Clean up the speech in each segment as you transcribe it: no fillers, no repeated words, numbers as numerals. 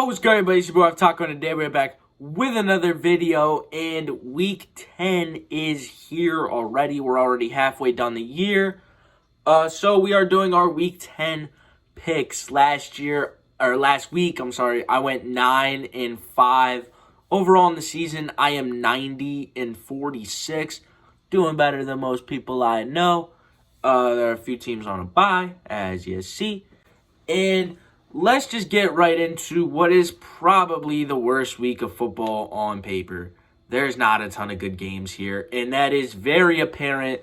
Yo, what's good, everybody? It's your boy Taco, and today we're back with another video, and Week 10 is here already. We're already halfway done the year. So we are doing our Week 10 picks. Last week, I went 9-5. Overall in the season, I am 90-46. Doing better than most people I know. There are a few teams on a bye, as you see. And let's just get right into what is probably the worst week of football on paper. There's not a ton of good games here, and that is very apparent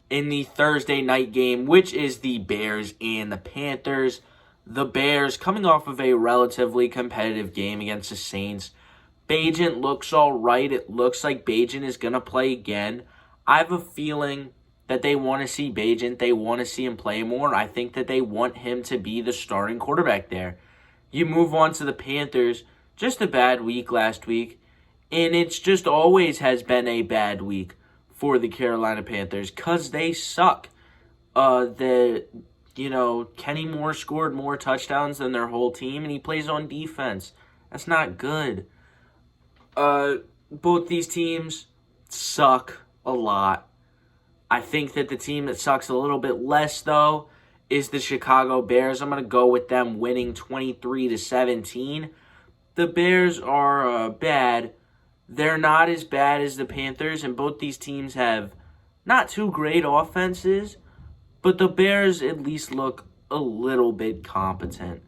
in the Thursday night game, which is the Bears and the Panthers. The Bears coming off of a relatively competitive game against the Saints. Bagent looks all right. It looks like Bagent is going to play again. I have a feeling that they want to see Bagent. They want to see him play more. I think that they want him to be the starting quarterback there. You move on to the Panthers. Just a bad week last week. And it's just always has been a bad week for the Carolina Panthers because they suck. Kenny Moore scored more touchdowns than their whole team, and he plays on defense. That's not good. Both these teams suck a lot. I think that the team that sucks a little bit less, though, is the Chicago Bears. I'm going to go with them winning 23-17. The Bears are bad. They're not as bad as the Panthers, and both these teams have not too great offenses, but the Bears at least look a little bit competent.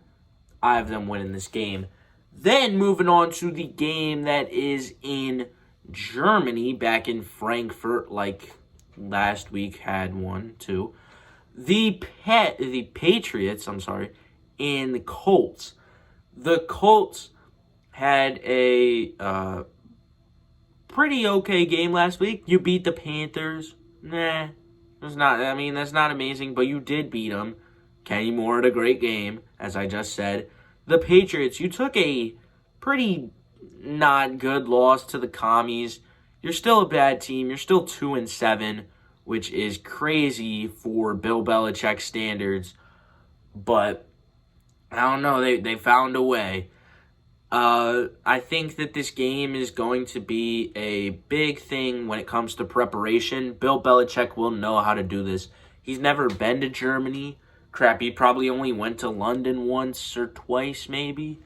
I have them winning this game. Then moving on to the game that is in Germany, back in Frankfurt, like last week had one, too. The Patriots, and the Colts. The Colts had a pretty okay game last week. You beat the Panthers. That's not amazing, but you did beat them. Kenny Moore had a great game, as I just said. The Patriots, you took a pretty not good loss to the Commies. You're still a bad team. You're still 2-7, which is crazy for Bill Belichick standards. But I don't know. They found a way. I think that this game is going to be a big thing when it comes to preparation. Bill Belichick will know how to do this. He's never been to Germany. He probably only went to London once or twice, maybe.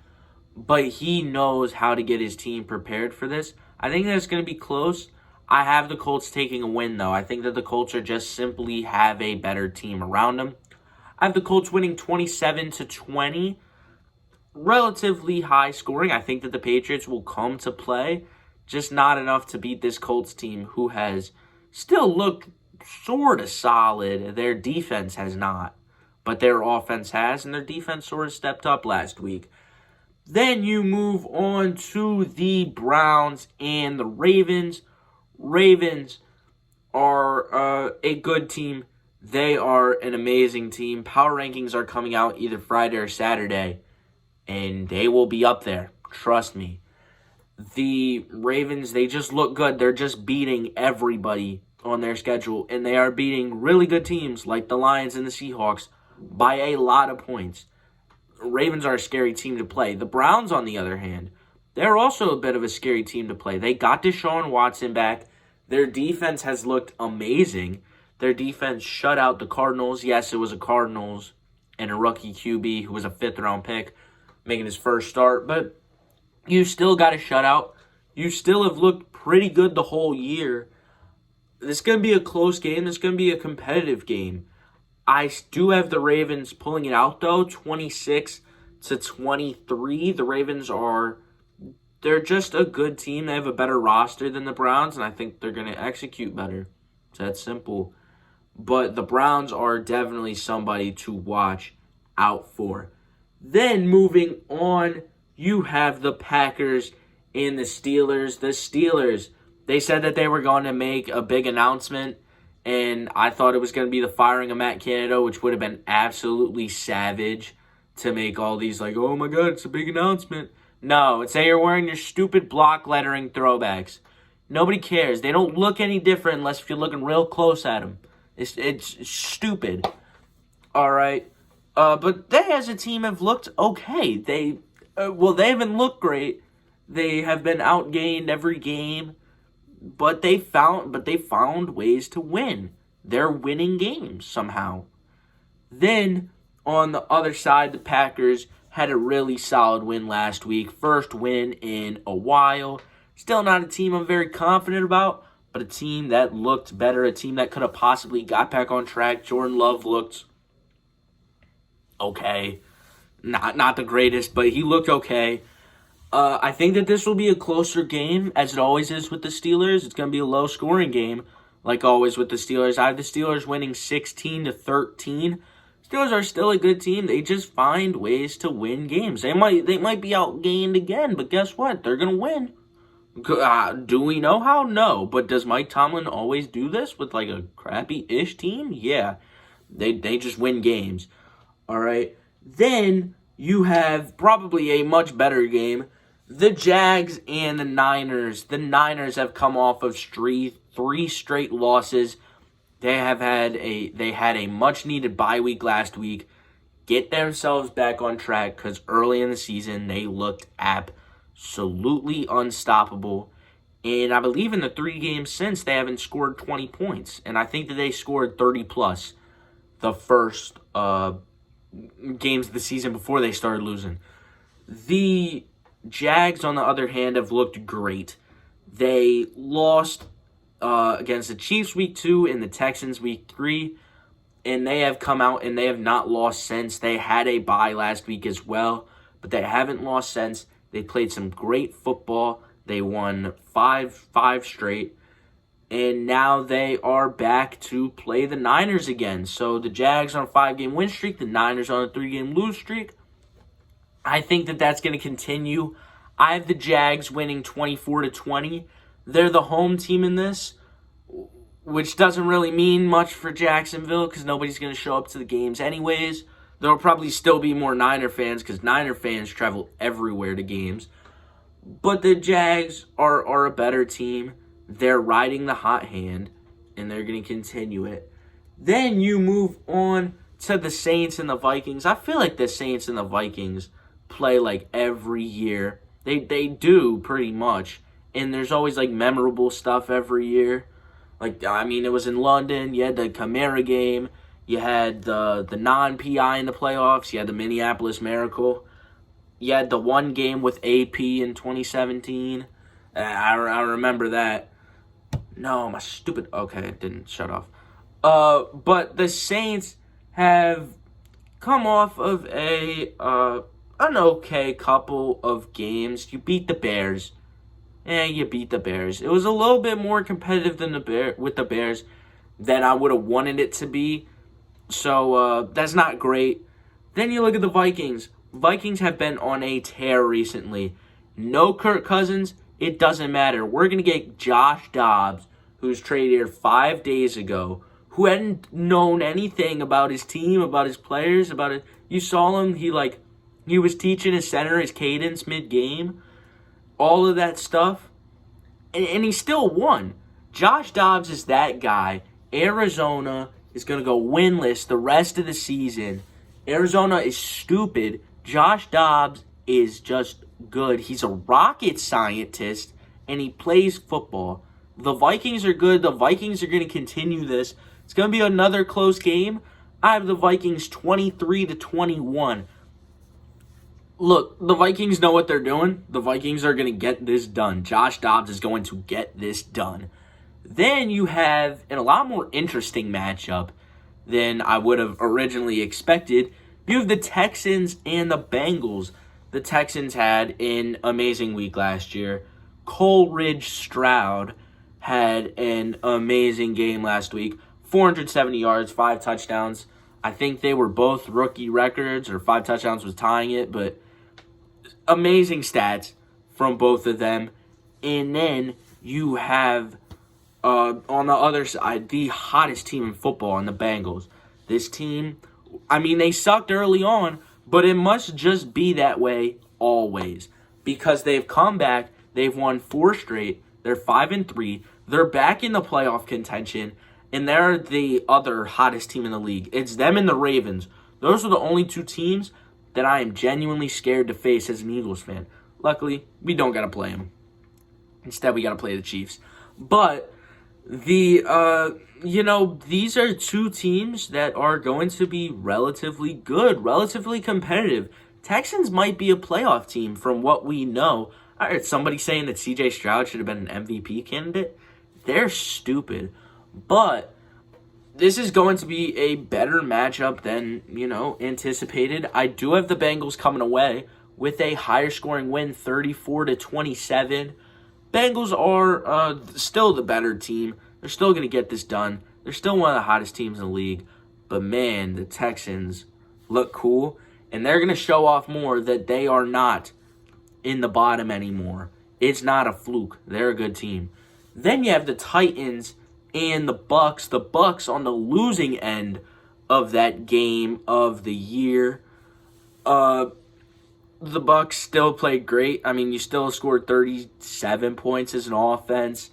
But he knows how to get his team prepared for this. I think that it's going to be close. I have the Colts taking a win, though. I think that the Colts are just simply have a better team around them. I have the Colts winning 27-20. Relatively high scoring. I think that the Patriots will come to play. Just not enough to beat this Colts team, who has still looked sort of solid. Their defense has not. But their offense has, and their defense sort of stepped up last week. Then you move on to the Browns and the Ravens. Ravens are a good team. They are an amazing team. Power rankings are coming out either Friday or Saturday, and they will be up there. Trust me. The Ravens, they just look good. They're just beating everybody on their schedule, and they are beating really good teams like the Lions and the Seahawks by a lot of points. Ravens are a scary team to play. The Browns, on the other hand, they're also a bit of a scary team to play. They got Deshaun Watson back. Their defense has looked amazing. Their defense shut out the Cardinals. Yes, it was a Cardinals and a rookie QB who was a fifth-round pick making his first start. But you still got a shutout. You still have looked pretty good the whole year. This is going to be a close game. This is going to be a competitive game. I do have the Ravens pulling it out, though, 26-23. The Ravens they're just a good team. They have a better roster than the Browns, and I think they're going to execute better. It's that simple. But the Browns are definitely somebody to watch out for. Then, moving on, you have the Packers and the Steelers. The Steelers, they said that they were going to make a big announcement, and I thought it was going to be the firing of Matt Canada, which would have been absolutely savage to make all these like, oh my God, it's a big announcement. No, it's that you're wearing your stupid block lettering throwbacks. Nobody cares. They don't look any different unless if you're looking real close at them. It's stupid. All right. But they as a team have looked okay. Well, they haven't looked great. They have been outgained every game, but they found ways to win. They're winning games somehow. Then on the other side, the Packers had a really solid win last week. First win in a while. Still not a team I'm very confident about, but a team that looked better, a team that could have possibly got back on track. Jordan Love looked okay. Not the greatest, but he looked okay. I think that this will be a closer game, as it always is with the Steelers. It's going to be a low-scoring game, like always with the Steelers. I have the Steelers winning 16-13. Steelers are still a good team. They just find ways to win games. They might be outgained again, but guess what? They're going to win. Do we know how? No. But does Mike Tomlin always do this with like a crappy-ish team? Yeah. They just win games. All right. Then you have probably a much better game. The Jags and the Niners. The Niners have come off of three straight losses. They had a much needed bye week last week. Get themselves back on track because early in the season they looked absolutely unstoppable. And I believe in the 3 games since they haven't scored 20 points. And I think that they scored 30 plus the first games of the season before they started losing. The Jags, on the other hand, have looked great. They lost against the Chiefs week 2 and the Texans week 3, and they have come out and they have not lost since. They had a bye last week as well, but they haven't lost since. They played some great football. They won five straight, and now they are back to play the Niners again. So the Jags on a 5-game win streak, the Niners on a 3-game lose streak. I think that that's going to continue. I have the Jags winning 24-20. They're the home team in this, which doesn't really mean much for Jacksonville because nobody's going to show up to the games anyways. There will probably still be more Niner fans because Niner fans travel everywhere to games. But the Jags are a better team. They're riding the hot hand, and they're going to continue it. Then you move on to the Saints and the Vikings. I feel like the Saints and the Vikings play like every year. They do pretty much. And there's always like memorable stuff every year. Like, I mean, it was in London. You had the Camara game. You had the non-PI in the playoffs. You had the Minneapolis Miracle. You had the one game with AP in 2017. I remember that. No, my stupid... Okay, it didn't shut off. But the Saints have come off of an okay couple of games. You beat the Bears. You beat the Bears. It was a little bit more competitive than with the Bears than I would have wanted it to be. So that's not great. Then you look at the Vikings. Vikings have been on a tear recently. No Kirk Cousins. It doesn't matter. We're going to get Josh Dobbs, who's traded here 5 days ago, who hadn't known anything about his team, about his players, about it. You saw him. He was teaching his center his cadence mid-game. All of that stuff. And he still won. Josh Dobbs is that guy. Arizona is going to go winless the rest of the season. Arizona is stupid. Josh Dobbs is just good. He's a rocket scientist, and he plays football. The Vikings are good. The Vikings are going to continue this. It's going to be another close game. I have the Vikings 23-21. Look, the Vikings know what they're doing. The Vikings are going to get this done. Josh Dobbs is going to get this done. Then you have a lot more interesting matchup than I would have originally expected. You have the Texans and the Bengals. The Texans had an amazing week last year. Coleridge Stroud had an amazing game last week. 470 yards, 5 touchdowns. I think they were both rookie records, or 5 touchdowns was tying it, but amazing stats from both of them. And then you have, on the other side, the hottest team in football in the Bengals. This team, I mean, they sucked early on, but it must just be that way always. Because they've come back, they've won 4 straight, they're 5-3, they're back in the playoff contention, and they're the other hottest team in the league. It's them and the Ravens. Those are the only 2 teams that I am genuinely scared to face as an Eagles fan. Luckily, we don't got to play them. Instead, we got to play the Chiefs. But these are two teams that are going to be relatively good, relatively competitive. Texans might be a playoff team from what we know. I heard somebody saying that C.J. Stroud should have been an MVP candidate. They're stupid. But this is going to be a better matchup than, anticipated. I do have the Bengals coming away with a higher scoring win, 34-27. Bengals are still the better team. They're still going to get this done. They're still one of the hottest teams in the league. But, man, the Texans look cool. And they're going to show off more that they are not in the bottom anymore. It's not a fluke. They're a good team. Then you have the Titans and the Bucks. The Bucks on the losing end of that game of the year. The Bucks still played great. I mean, you still scored 37 points as an offense.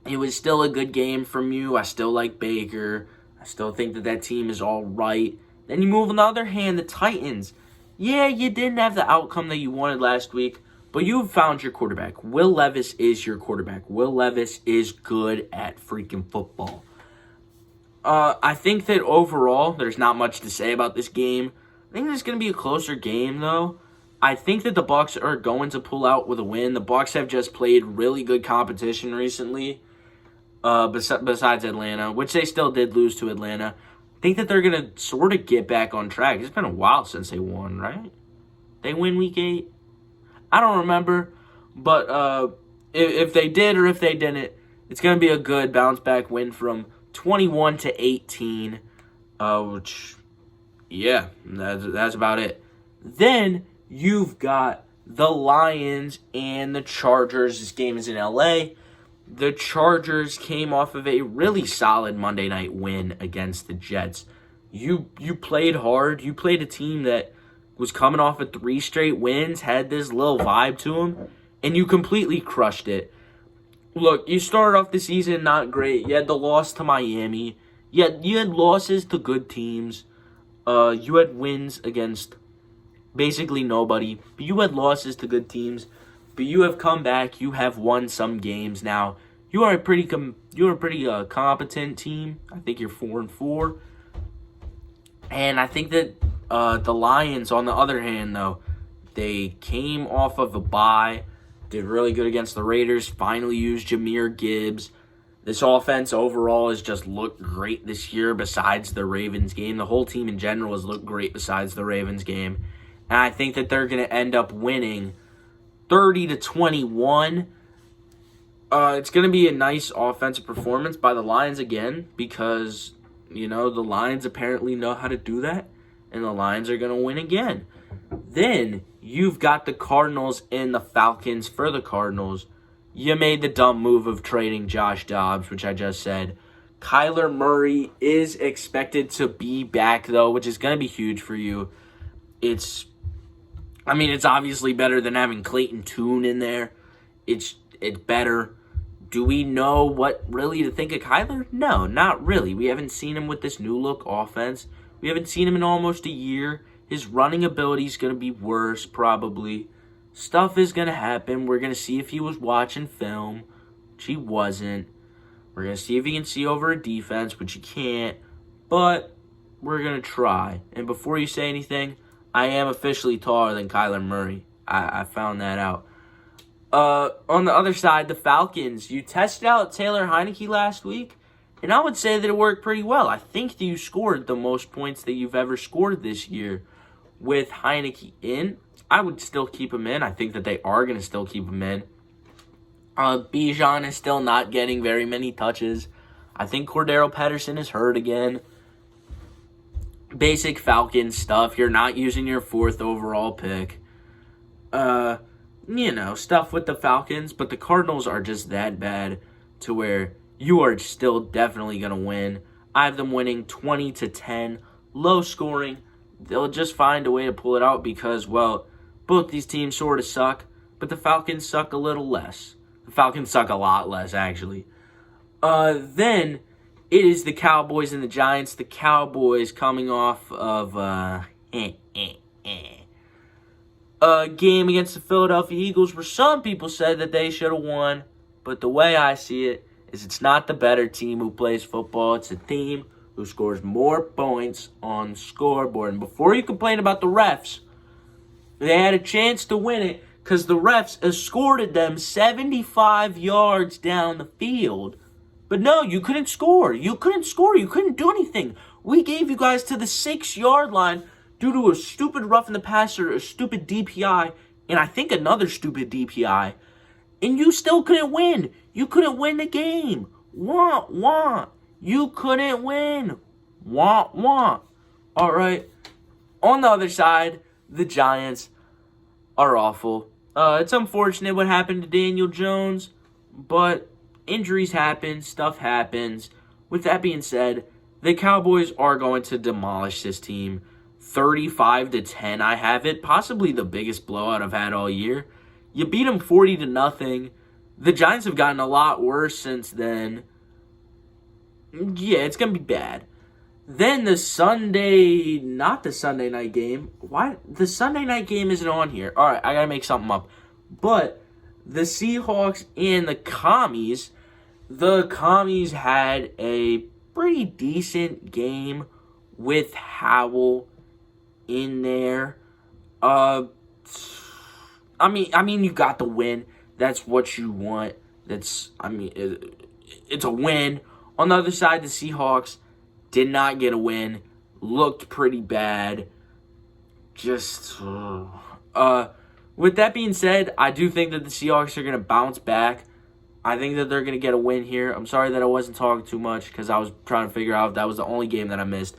It was still a good game from you. I still like Baker. I still think that team is all right. Then you move on the other hand, the Titans. Yeah, you didn't have the outcome that you wanted last week, but you found your quarterback. Will Levis is your quarterback. Will Levis is good at freaking football. I think that overall, there's not much to say about this game. I think it's going to be a closer game, though. I think that the Bucks are going to pull out with a win. The Bucks have just played really good competition recently, besides Atlanta, which they still did lose to Atlanta. I think that they're going to sort of get back on track. It's been a while since they won, right? They win week 8? I don't remember, but if they did or if they didn't, it's going to be a good bounce-back win from 21-18, which... yeah, that's about it. Then you've got the Lions and the Chargers. This game is in L.A. The Chargers came off of a really solid Monday night win against the Jets. You played hard. You played a team that was coming off of 3 straight wins, had this little vibe to them, and you completely crushed it. Look, you started off the season not great. You had the loss to Miami. You had losses to good teams. You had wins against basically nobody. But you had losses to good teams. But you have come back. You have won some games now. You are a pretty competent team. I think you're 4-4. And I think that the Lions, on the other hand, though, they came off of a bye. Did really good against the Raiders. Finally used Jahmyr Gibbs. This offense overall has just looked great this year besides the Ravens game. The whole team in general has looked great besides the Ravens game. And I think that they're going to end up winning 30-21. It's going to be a nice offensive performance by the Lions again because, the Lions apparently know how to do that. And the Lions are going to win again. Then you've got the Cardinals and the Falcons. For the Cardinals, you made the dumb move of trading Josh Dobbs, which I just said. Kyler Murray is expected to be back, though, which is going to be huge for you. It's obviously better than having Clayton Tune in there. It's better. Do we know what really to think of Kyler? No, not really. We haven't seen him with this new look offense. We haven't seen him in almost a year. His running ability is going to be worse, probably. Stuff is going to happen. We're going to see if he was watching film, which he wasn't. We're going to see if he can see over a defense, which he can't. But we're going to try. And before you say anything, I am officially taller than Kyler Murray. I found that out. On the other side, the Falcons. You tested out Taylor Heineke last week, and I would say that it worked pretty well. I think that you scored the most points that you've ever scored this year with Heineke in. I would still keep him in. I think that they are going to still keep him in. Bijan is still not getting very many touches. I think Cordero Patterson is hurt again. Basic Falcons stuff. You're not using your 4th overall pick. Stuff with the Falcons. But the Cardinals are just that bad to where you are still definitely going to win. I have them winning 20-10. Low scoring. They'll just find a way to pull it out because, well, both these teams sort of suck, but the Falcons suck a little less. The Falcons suck a lot less, actually. Then it is the Cowboys and the Giants. The Cowboys coming off of, Game against the Philadelphia Eagles where some people said that they should have won. But the way I see it is it's not the better team who plays football. It's a team who scores more points on the scoreboard. And before you complain about the refs, they had a chance to win it because the refs escorted them 75 yards down the field. But no, you couldn't score. You couldn't do anything. We gave you guys to the 6-yard line due to a stupid roughing the passer, a stupid DPI, and I think another stupid DPI. And you still couldn't win. You couldn't win the game. Wah. You couldn't win. Wah. All right. On the other side, the Giants are awful. It's unfortunate what happened to Daniel Jones, but injuries happen, stuff happens. With that being said, the Cowboys are going to demolish this team. 35-10, I have it. Possibly the biggest blowout I've had all year. You beat them 40-0. The Giants have gotten a lot worse since then. Yeah, it's going to be bad. Then the not the Sunday night game. Why? The Sunday night game isn't on here. All right, I got to make something up. But the Seahawks and the Commies had a pretty decent game with Howell in there. I mean, you got the win. That's what you want. It's a win. On the other side, the Seahawks did not get a win. Looked pretty bad. With that being said, I do think that the Seahawks are going to bounce back. I think that they're going to get a win here. I'm sorry that I wasn't talking too much because I was trying to figure out if that was the only game that I missed.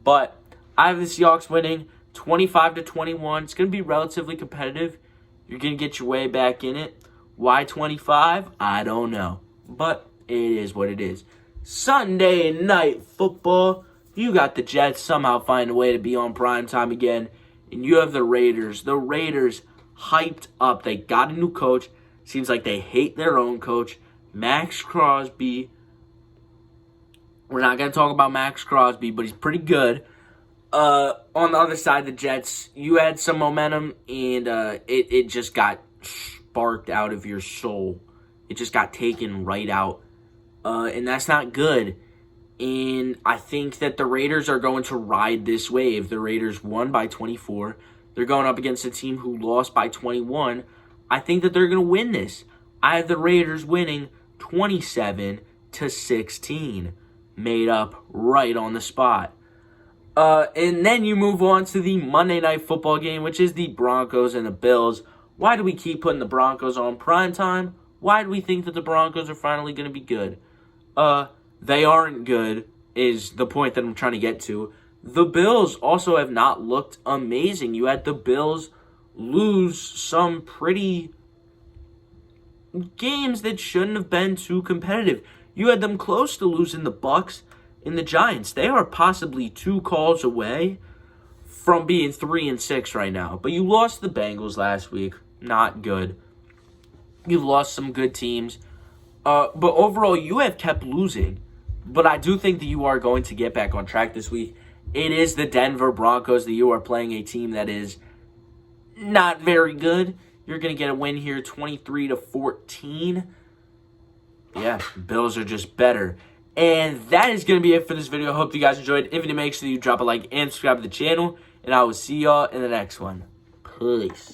But I have the Seahawks winning 25-21. It's going to be relatively competitive. You're going to get your way back in it. Why 25? I don't know. But it is what it is. Sunday night football. You got the Jets somehow find a way to be on primetime again. And you have the Raiders. The Raiders hyped up. They got a new coach. Seems like they hate their own coach. Max Crosby. We're not going to talk about Max Crosby, but he's pretty good. On the other side, the Jets, you had some momentum, and it just got sparked out of your soul. It just got taken right out. And that's not good. And I think that the Raiders are going to ride this wave. The Raiders won by 24. They're going up against a team who lost by 21. I think that they're going to win this. I have the Raiders winning 27-16. Made up right on the spot. And then you move on to the Monday Night Football game, which is the Broncos and the Bills. Why do we keep putting the Broncos on primetime? Why do we think that the Broncos are finally going to be good? They aren't good, is the point that I'm trying to get to. The Bills also have not looked amazing. You had the Bills lose some pretty games that shouldn't have been too competitive. You had them close to losing the Bucs and the Giants. They are possibly 2 calls away from being 3-6 right now. But you lost the Bengals last week. Not good. You've lost some good teams. But overall, you have kept losing. But I do think that you are going to get back on track this week. It is the Denver Broncos that you are playing, a team that is not very good. You're going to get a win here, 23-14. Yeah, Bills are just better. And that is going to be it for this video. I hope you guys enjoyed. If you did, make sure you drop a like and subscribe to the channel. And I will see y'all in the next one. Peace.